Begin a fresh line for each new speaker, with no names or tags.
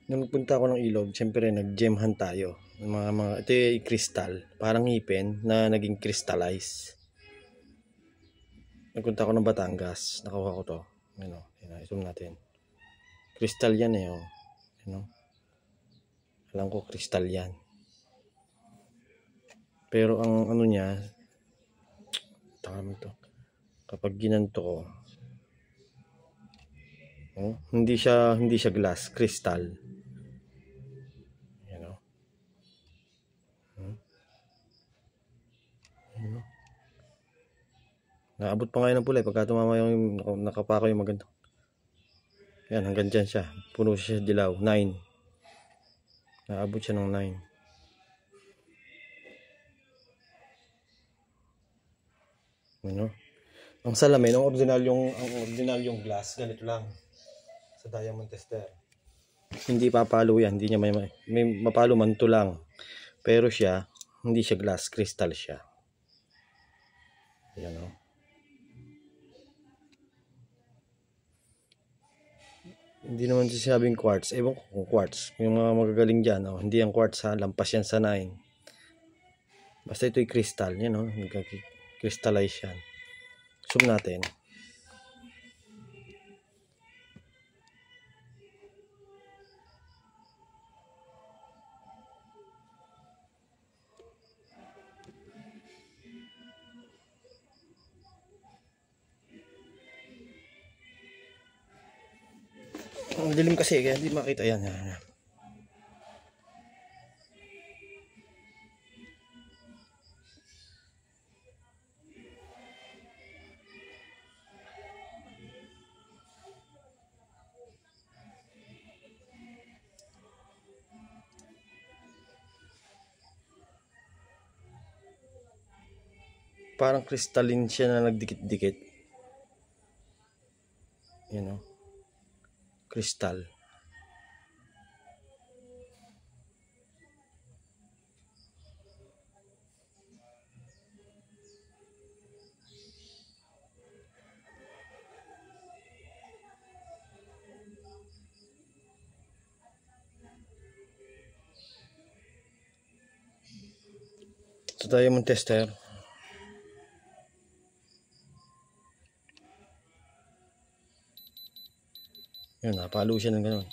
Nung nagpunta ako ng Ilog, siyempre nag-gem hunt tayo. Ito yung crystal, parang ngipin na naging crystallize. Nagpunta ako ng Batangas, nakuha ko to. Ano, i-zoom natin. Crystal yan eh, oh. Ano? Alam ko crystal yan. Pero ang ano niya, tama to. Kapag ginanto ko, oh, hindi siya glass, crystal. Yan oh. Naabot pa ngayon ng pulay pagka tumama yung nakapako yung maganda. Yan, hanggang dyan siya. Puno siya dilaw. 9. Naabot siya ng 9. Ano? Ang salamin, ang original yung glass, ganito lang. Sa diamond tester. Hindi papalo yan. Hindi niya may mapalo man to lang. Pero siya, hindi siya glass. Crystal siya. Yan o. Hindi naman sisabing quartz. Ewan ko kung quartz. Yung mga magagaling dyan, oh, hindi yung quartz ha. Lampas yan sa 9. Basta ito'y crystal. Yan o. Crystallize yan. Zoom natin. Ang dilim kasi kaya hindi makita yan. Parang crystalline siya na nagdikit-dikit. Yan o. Crystal. Ito tayo mong tester. Yun, napalo siya ng gano'n.